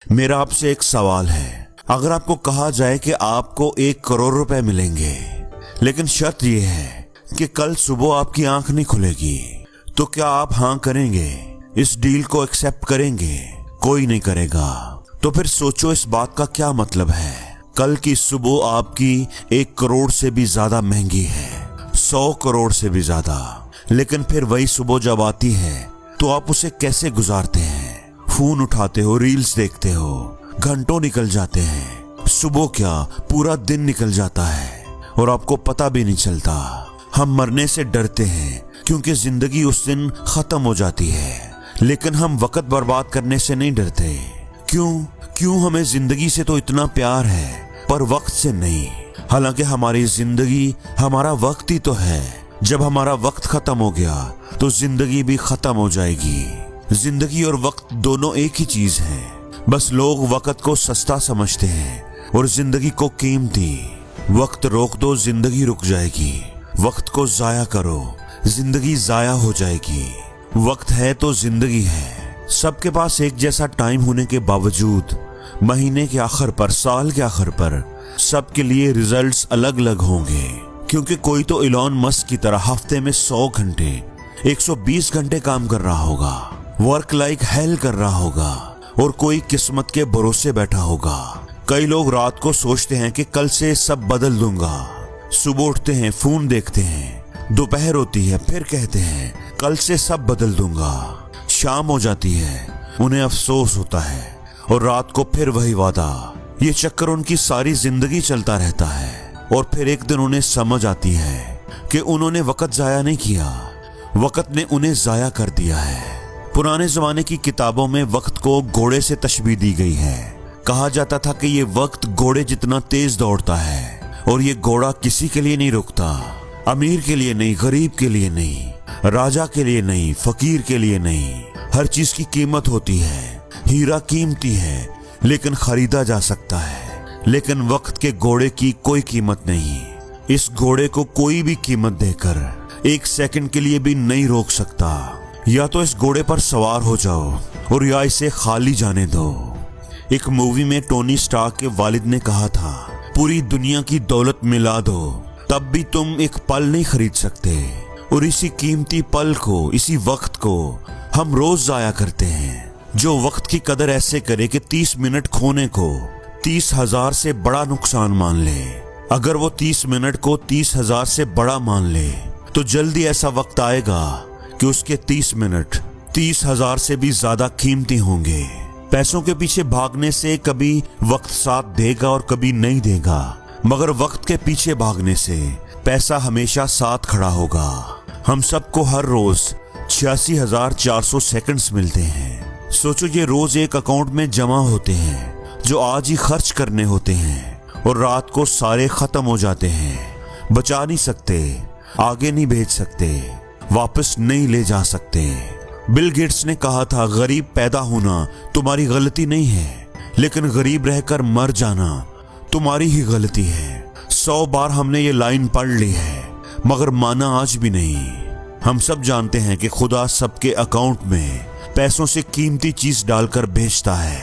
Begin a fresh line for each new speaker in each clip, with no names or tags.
मेरा आपसे एक सवाल है, अगर आपको कहा जाए कि आपको 1 करोड़ रुपए मिलेंगे, लेकिन शर्त यह है कि कल सुबह आपकी आंख नहीं खुलेगी, तो क्या आप हाँ करेंगे? इस डील को एक्सेप्ट करेंगे? कोई नहीं करेगा। तो फिर सोचो इस बात का क्या मतलब है। कल की सुबह आपकी 1 करोड़ से भी ज्यादा महंगी है, 100 करोड़ से भी ज्यादा। लेकिन फिर वही सुबह जब आती है तो आप उसे कैसे गुजारते हैं? फोन उठाते हो, रील्स देखते हो, घंटों निकल जाते हैं। सुबह क्या पूरा दिन निकल जाता है और आपको पता भी नहीं चलता। हम मरने से डरते हैं क्योंकि जिंदगी उस दिन खत्म हो जाती है, लेकिन हम वक्त बर्बाद करने से नहीं डरते। क्यों हमें जिंदगी से तो इतना प्यार है पर वक्त से नहीं। हालांकि हमारी जिंदगी हमारा वक्त ही तो है। जब हमारा वक्त खत्म हो गया तो जिंदगी भी खत्म हो जाएगी। जिंदगी और वक्त दोनों एक ही चीज है, बस लोग वक्त को सस्ता समझते हैं और जिंदगी को कीमती। वक्त रोक दो, जिंदगी रुक जाएगी। वक्त को जाया करो, जिंदगी जाया हो जाएगी। वक्त है तो जिंदगी है। सबके पास एक जैसा टाइम होने के बावजूद महीने के आखिर पर, साल के आखिर पर सबके लिए रिजल्ट्स अलग अलग होंगे, क्योंकि कोई तो इलॉन मस्क की तरह हफ्ते में 100 घंटे 120 घंटे काम कर रहा होगा, वर्क लाइक हेल कर रहा होगा, और कोई किस्मत के भरोसे बैठा होगा। कई लोग रात को सोचते हैं कि कल से सब बदल दूंगा। सुबह उठते हैं, फोन देखते हैं, दोपहर होती है, फिर कहते हैं कल से सब बदल दूंगा। शाम हो जाती है, उन्हें अफसोस होता है, और रात को फिर वही वादा। ये चक्कर उनकी सारी जिंदगी चलता रहता है। और फिर एक दिन उन्हें समझ आती है कि उन्होंने वक्त जाया नहीं किया, वक्त ने उन्हें जाया कर दिया है। पुराने जमाने की किताबों में वक्त को घोड़े से तशबीह दी गई है। कहा जाता था कि ये वक्त घोड़े जितना तेज दौड़ता है, और ये घोड़ा किसी के लिए नहीं रुकता। अमीर के लिए नहीं, गरीब के लिए नहीं, राजा के लिए नहीं, फकीर के लिए नहीं। हर चीज की कीमत होती है। हीरा कीमती है लेकिन खरीदा जा सकता है, लेकिन वक्त के घोड़े की कोई कीमत नहीं। इस घोड़े को कोई भी कीमत देकर 1 सेकंड के लिए भी नहीं रोक सकता। या तो इस घोड़े पर सवार हो जाओ और या इसे खाली जाने दो। एक मूवी में टोनी स्टार्क के वालिद ने कहा था, पूरी दुनिया की दौलत मिला दो तब भी तुम एक पल नहीं खरीद सकते। और इसी कीमती पल को, इसी वक्त को हम रोज जाया करते हैं। जो वक्त की कदर ऐसे करे कि 30 मिनट खोने को 30,000 से बड़ा नुकसान मान ले। अगर वो 30 मिनट को 30,000 से बड़ा मान ले तो जल्दी ऐसा वक्त आएगा कि उसके 30 मिनट 30,000 से भी ज्यादा कीमती होंगे। पैसों के पीछे भागने से कभी वक्त साथ देगा और कभी नहीं देगा, मगर वक्त के पीछे भागने से पैसा हमेशा साथ खड़ा होगा। हम सबको हर रोज 86,400 सेकंड्स मिलते हैं। सोचो ये रोज एक अकाउंट में जमा होते हैं जो आज ही खर्च करने होते हैं, और रात को सारे खत्म हो जाते हैं। बचा नहीं सकते, आगे नहीं भेज सकते, वापस नहीं ले जा सकते। बिल गेट्स ने कहा था, गरीब पैदा होना तुम्हारी गलती नहीं है, लेकिन गरीब रहकर मर जाना तुम्हारी ही गलती है। 100 बार हमने ये लाइन पढ़ ली है, मगर माना आज भी नहीं। हम सब जानते हैं कि खुदा सबके अकाउंट में पैसों से कीमती चीज डालकर भेजता है,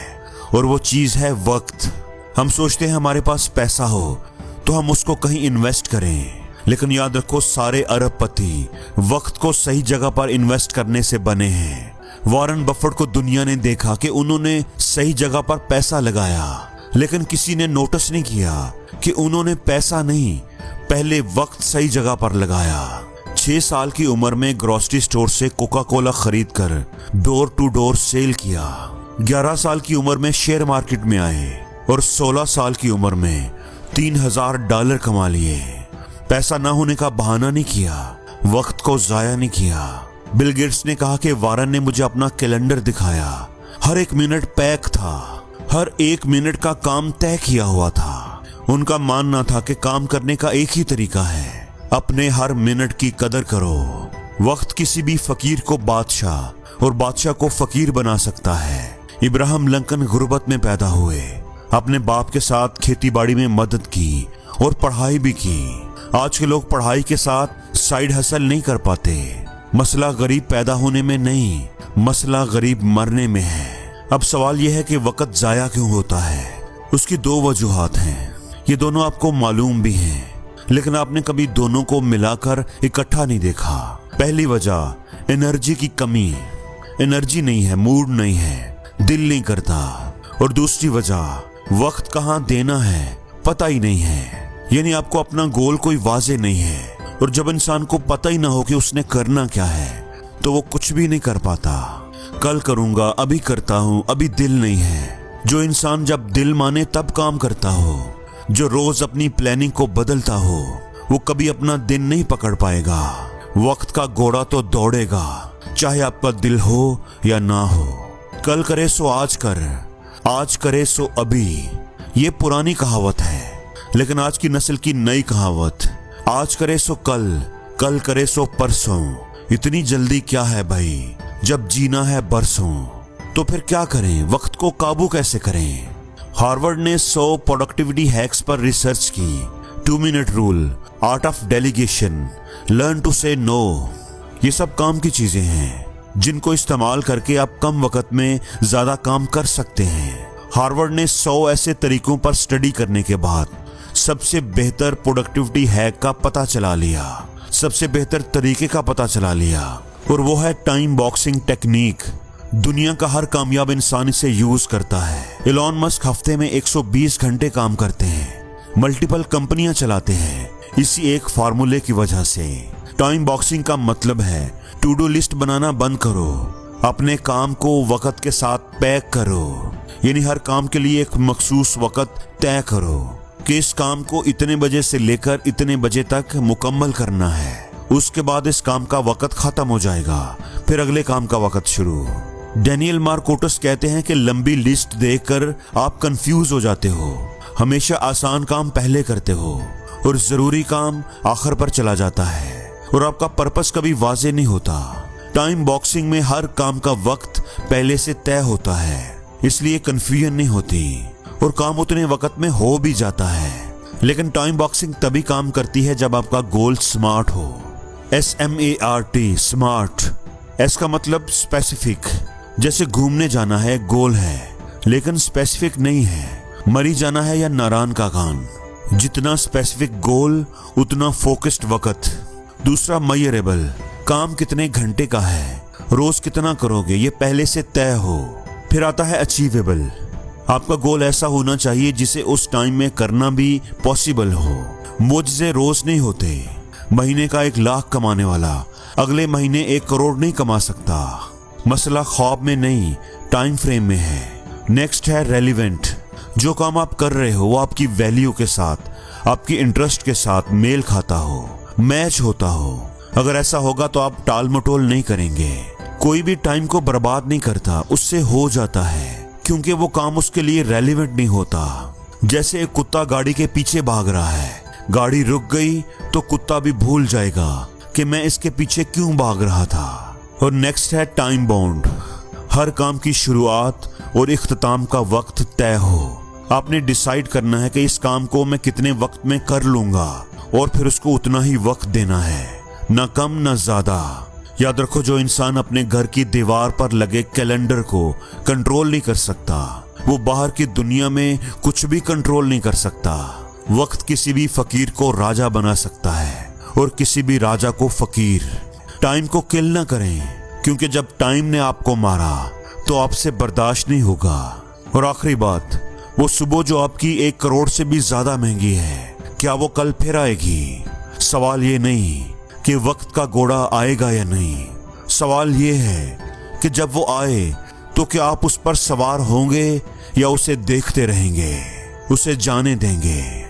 और वो चीज है वक्त। हम सोचते हैं हमारे पास पैसा हो तो हम उसको कहीं इन्वेस्ट करें, लेकिन याद रखो सारे अरबपति वक्त को सही जगह पर इन्वेस्ट करने से बने हैं। वॉरेन बफेट को दुनिया ने देखा कि उन्होंने सही जगह पर पैसा लगाया, लेकिन किसी ने नोटिस नहीं किया कि उन्होंने पैसा नहीं, पहले वक्त सही जगह पर लगाया। 6 साल की उम्र में ग्रोसरी स्टोर से कोका कोला खरीद कर डोर टू डोर सेल किया। 11 साल की उम्र में शेयर मार्केट में आए और 16 साल की उम्र में $3,000 कमा लिए। पैसा ना होने का बहाना नहीं किया, वक्त को जाया नहीं किया। बिल गेट्स ने कहा कि वारन ने मुझे अपना कैलेंडर दिखाया, हर एक मिनट पैक था, हर एक मिनट का काम तय किया हुआ था। उनका मानना था कि काम करने का एक ही तरीका है, अपने हर मिनट की कदर करो। वक्त किसी भी फकीर को बादशाह और बादशाह को फकीर बना सकता है। इब्राहिम लिंकन गुर्बत में पैदा हुए, अपने बाप के साथ खेतीबाड़ी में मदद की और पढ़ाई भी की। आज के लोग पढ़ाई के साथ साइड हसल नहीं कर पाते। मसला गरीब पैदा होने में नहीं, मसला गरीब मरने में है। अब सवाल यह है कि वक्त जाया क्यों होता है। उसकी दो वजूहात हैं। ये दोनों आपको मालूम भी हैं, लेकिन आपने कभी दोनों को मिलाकर इकट्ठा नहीं देखा। पहली वजह एनर्जी की कमी, एनर्जी नहीं है, मूड नहीं है, दिल नहीं करता। और दूसरी वजह वक्त कहाँ देना है पता ही नहीं है, यानी आपको अपना गोल कोई वाजे नहीं है। और जब इंसान को पता ही ना हो कि उसने करना क्या है तो वो कुछ भी नहीं कर पाता। कल करूंगा, अभी करता हूँ, अभी दिल नहीं है। जो इंसान जब दिल माने तब काम करता हो, जो रोज अपनी प्लानिंग को बदलता हो, वो कभी अपना दिन नहीं पकड़ पाएगा। वक्त का घोड़ा तो दौड़ेगा, चाहे आपका दिल हो या ना हो। कल करे सो आज कर, आज करे सो अभी, ये पुरानी कहावत है। लेकिन आज की नस्ल की नई कहावत, आज करे सो कल, कल करे सो परसों। इतनी जल्दी क्या है भाई, जब जीना है बरसों। तो फिर क्या करें, वक्त को काबू कैसे करें। हार्वर्ड ने 100 प्रोडक्टिविटी हैक्स पर रिसर्च की। 2 minute rule, art of delegation, learn to say no, ये सब काम की चीजें हैं जिनको इस्तेमाल करके आप कम वक्त में ज्यादा काम कर सकते हैं। हार्वर्ड ने 100 ऐसे तरीकों पर स्टडी करने के बाद सबसे बेहतर प्रोडक्टिविटी हैक का पता चला लिया, सबसे बेहतर तरीके का पता चला लिया, और वो है टाइम बॉक्सिंग टेक्निक। दुनिया का हर कामयाब इंसान इसे यूज करता है। एलॉन मस्क हफ्ते में 120 घंटे काम करते हैं, मल्टीपल कंपनियां चलाते हैं, इसी एक फार्मूले की वजह से। टाइम बॉक्सिंग का मतलब है टू डू लिस्ट बनाना बंद करो, अपने काम को वक्त के साथ पैक करो, यानी हर काम के लिए एक मखसूस वक्त तय करो कि इस काम को इतने बजे से लेकर इतने बजे तक मुकम्मल करना है। उसके बाद इस काम का वक्त खत्म हो जाएगा, फिर अगले काम का वक्त शुरू। डैनियल मार्कोटस कहते हैं कि लंबी लिस्ट देखकर आप कंफ्यूज हो जाते हो, हमेशा आसान काम पहले करते हो और जरूरी काम आखिर पर चला जाता है, और आपका पर्पस कभी वाजे नहीं होता। टाइम बॉक्सिंग में हर काम का वक्त पहले से तय होता है, इसलिए कंफ्यूजन नहीं होती और काम उतने वक्त में हो भी जाता है। लेकिन टाइम बॉक्सिंग तभी काम करती है जब आपका गोल स्मार्ट हो। SMART, smart. एस का मतलब स्पेसिफिक, जैसे घूमने जाना है गोल है, लेकिन स्पेसिफिक नहीं है। मरी जाना है या नारायण का गान, जितना स्पेसिफिक गोल उतना फोकस्ड वक्त। दूसरा मेजरेबल, काम कितने घंटे का है, रोज कितना करोगे, ये पहले से तय हो। फिर आता है अचीवेबल, आपका गोल ऐसा होना चाहिए जिसे उस टाइम में करना भी पॉसिबल हो। मुझसे रोज नहीं होते। महीने का 1 लाख कमाने वाला अगले महीने 1 करोड़ नहीं कमा सकता। मसला ख्वाब में नहीं, टाइम फ्रेम में है। नेक्स्ट है रेलिवेंट, जो काम आप कर रहे हो वो आपकी वैल्यू के साथ, आपकी इंटरेस्ट के साथ मेल खाता हो, मैच होता हो। अगर ऐसा होगा तो आप टाल मटोल नहीं करेंगे। कोई भी टाइम को बर्बाद नहीं करता, उससे हो जाता है, क्योंकि वो काम उसके लिए रेलिवेंट नहीं होता। जैसे एक कुत्ता गाड़ी के पीछे भाग रहा है, गाड़ी रुक गई तो कुत्ता भी भूल जाएगा कि मैं इसके पीछे क्यों भाग रहा था। और नेक्स्ट है टाइम बाउंड, हर काम की शुरुआत और इख्तिताम का वक्त तय हो। आपने डिसाइड करना है कि इस काम को मैं कितने वक्त में कर लूंगा, और फिर उसको उतना ही वक्त देना है, ना कम ना ज्यादा। याद रखो, जो इंसान अपने घर की दीवार पर लगे कैलेंडर को कंट्रोल नहीं कर सकता, वो बाहर की दुनिया में कुछ भी कंट्रोल नहीं कर सकता। वक्त किसी भी फकीर को राजा बना सकता है और किसी भी राजा को फकीर। टाइम को किल ना करें, क्योंकि जब टाइम ने आपको मारा तो आपसे बर्दाश्त नहीं होगा। और आखिरी बात, वो सुबह जो आपकी 1 करोड़ से भी ज्यादा महंगी है, क्या वो कल फिर आएगी? सवाल ये नहीं कि वक्त का घोड़ा आएगा या नहीं, सवाल ये है कि जब वो आए तो क्या आप उस पर सवार होंगे या उसे देखते रहेंगे, उसे जाने देंगे।